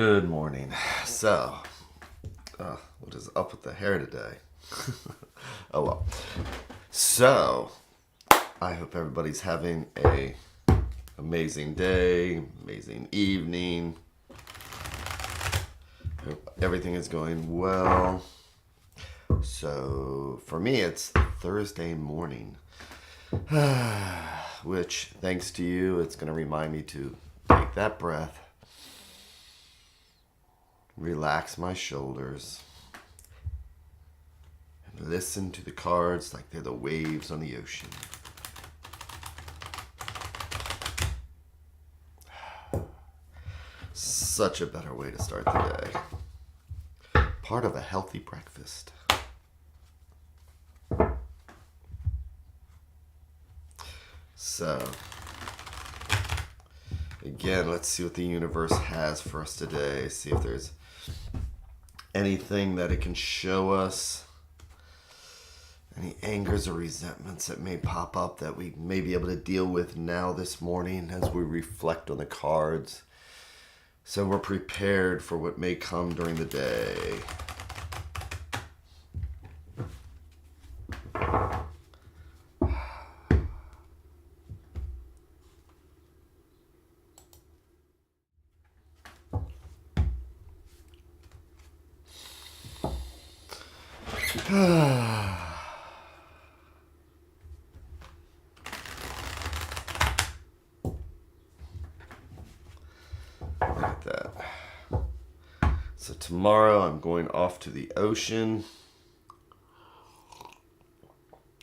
Good morning. So, what is up with the hair today? Oh well. So, I hope everybody's having a amazing day, amazing evening. Hope everything is going well. So, for me, it's Thursday morning, which, thanks to you, it's going to remind me to take that breath, relax my shoulders, and listen to the cards like they're the waves on the ocean. Such a better way to start the day. Part of a healthy breakfast. So, again, let's see what the universe has for us today. See if there's anything that it can show us. Any angers or resentments that may pop up that we may be able to deal with now this morning as we reflect on the cards. So we're prepared for what may come during the day. Look at that. So tomorrow I'm going off to the ocean.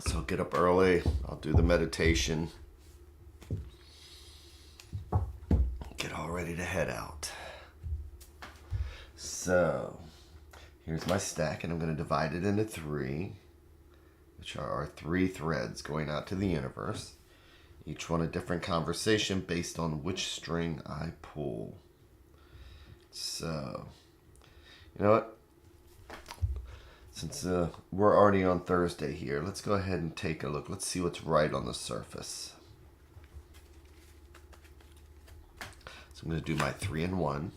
So I'll get up early. I'll do the meditation. Get all ready to head out. So here's my stack, and I'm going to divide it into three, which are our three threads going out to the universe. Each one a different conversation based on which string I pull. So, you know what? Since we're already on Thursday here, let's go ahead and take a look. Let's see what's right on the surface. So I'm going to do my 3 and 1.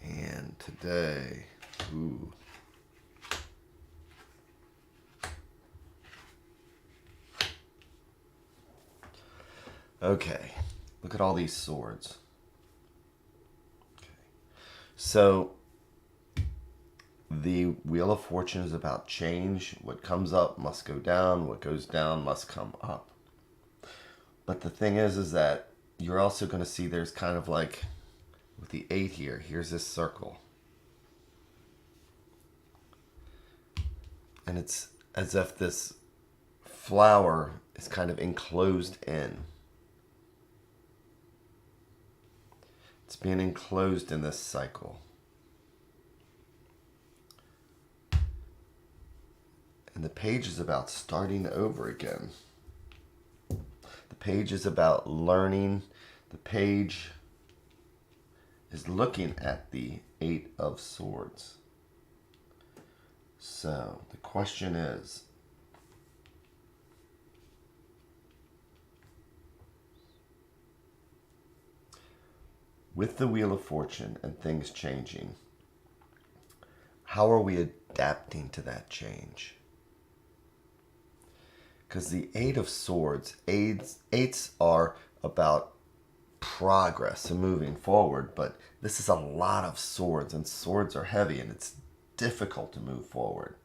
And today, ooh. Okay, look at all these swords. Okay. So, the Wheel of Fortune is about change. What comes up must go down. What goes down must come up. But the thing is that you're also going to see there's kind of like, with the 8 here, here's this circle. And it's as if this flower is kind of enclosed in. It's being enclosed in this cycle. And the page is about starting over again. The page is about learning. The page is looking at the 8 of Swords. So the question is, with the Wheel of Fortune and things changing, how are we adapting to that change? Because the 8 of Swords, eights are about progress and moving forward, but this is a lot of swords, and swords are heavy, and it's difficult to move forward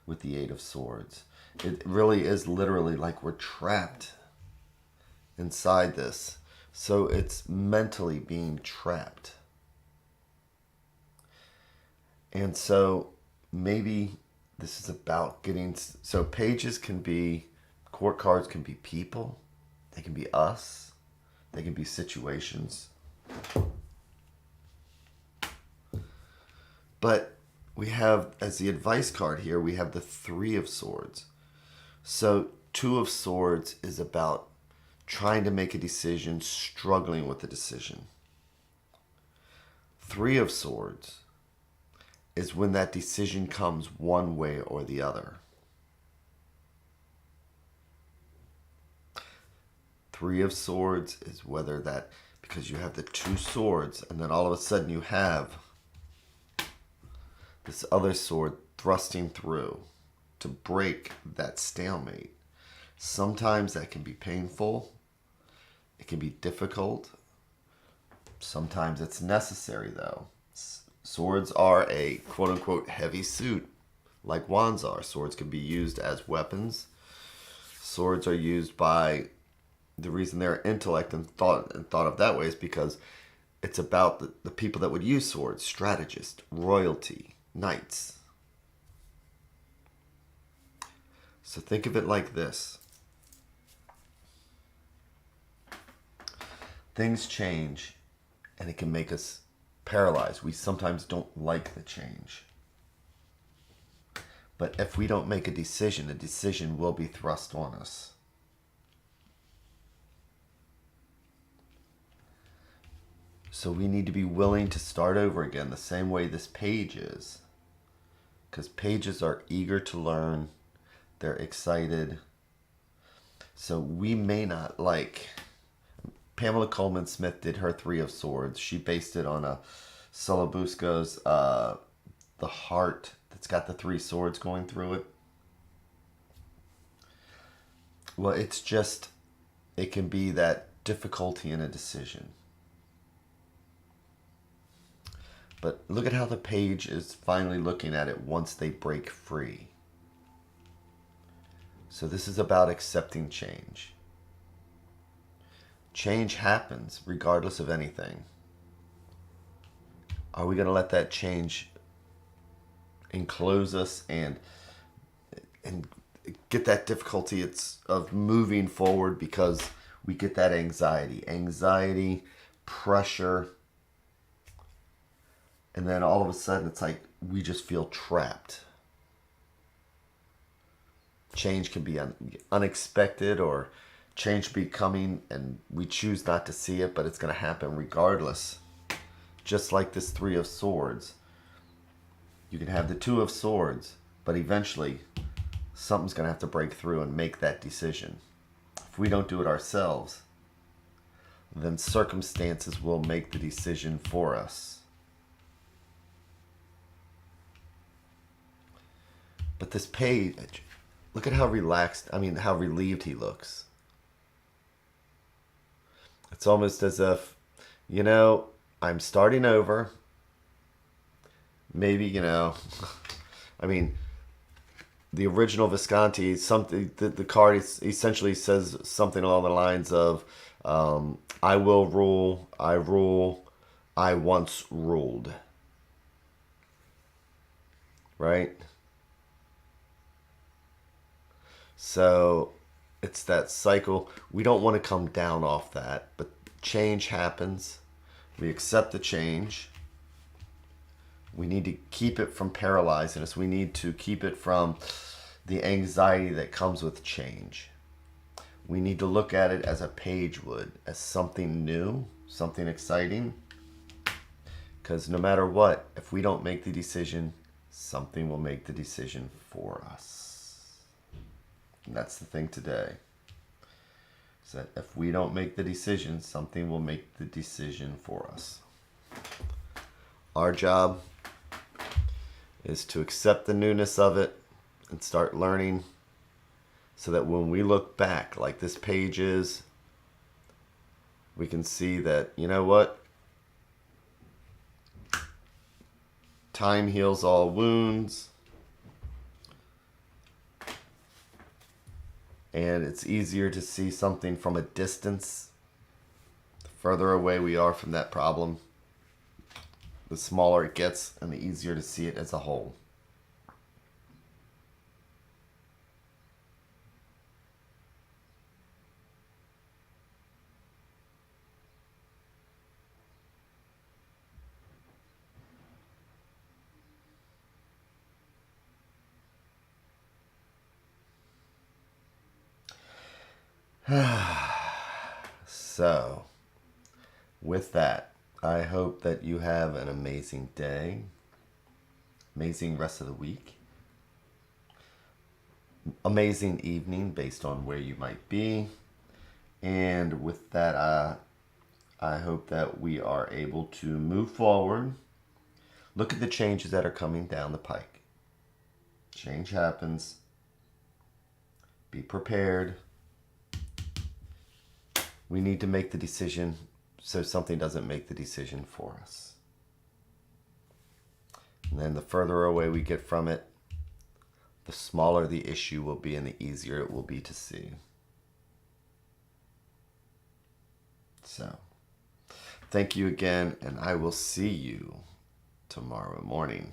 with the 8 of Swords. It really is literally like we're trapped inside this. So it's mentally being trapped. And so maybe this is about getting, so pages can be, court cards can be people, they can be us, they can be situations. But we have, as the advice card here, we have the 3 of Swords. So 2 of Swords is about trying to make a decision, struggling with the decision. Three of Swords is when that decision comes one way or the other. Three of Swords is whether that, because you have the two swords, and then all of a sudden you have this other sword thrusting through to break that stalemate. Sometimes that can be painful. It can be difficult. Sometimes it's necessary, though. Swords are a quote-unquote heavy suit, like wands are. Swords can be used as weapons. Swords are used by, the reason they're intellect and thought of that way is because it's about the people that would use swords: strategists, royalty, knights. So think of it like this. Things change, and it can make us paralyzed. We sometimes don't like the change. But if we don't make a decision will be thrust on us. So we need to be willing to start over again, the same way this page is. Because pages are eager to learn. They're excited. So we may not like... Pamela Coleman Smith did her Three of Swords. She based it on a Solobusco's The Heart that's got the three swords going through it. Well, it's just, it can be that difficulty in a decision. But look at how the page is finally looking at it once they break free. So this is about accepting change. Change happens regardless of anything. Are we going to let that change enclose us and get that difficulty of moving forward because we get that anxiety, pressure, and then all of a sudden it's like we just feel trapped. Change can be unexpected, or change be coming and we choose not to see it, but it's going to happen regardless. Just like this Three of Swords. You can have the Two of Swords, but eventually something's going to have to break through and make that decision. If we don't do it ourselves, then circumstances will make the decision for us. But this page, look at how relaxed, how relieved he looks. It's almost as if, I'm starting over. Maybe, the original Visconti, the card essentially says something along the lines of, I will rule, I rule, I once ruled. Right? So it's that cycle. We don't want to come down off that, but change happens. We accept the change. We need to keep it from paralyzing us. We need to keep it from the anxiety that comes with change. We need to look at it as a page would, as something new, something exciting. Because no matter what, if we don't make the decision, something will make the decision for us. And that's the thing today. Is that if we don't make the decision, something will make the decision for us. Our job is to accept the newness of it and start learning, so that when we look back, like this page is, we can see that, you know what? Time heals all wounds. And it's easier to see something from a distance. The further away we are from that problem, the smaller it gets and the easier to see it as a whole. So, with that, I hope that you have an amazing day, amazing rest of the week, amazing evening based on where you might be. And with that, I hope that we are able to move forward. Look at the changes that are coming down the pike. Change happens. Be prepared. We need to make the decision so something doesn't make the decision for us. And then the further away we get from it, the smaller the issue will be and the easier it will be to see. So, thank you again, and I will see you tomorrow morning.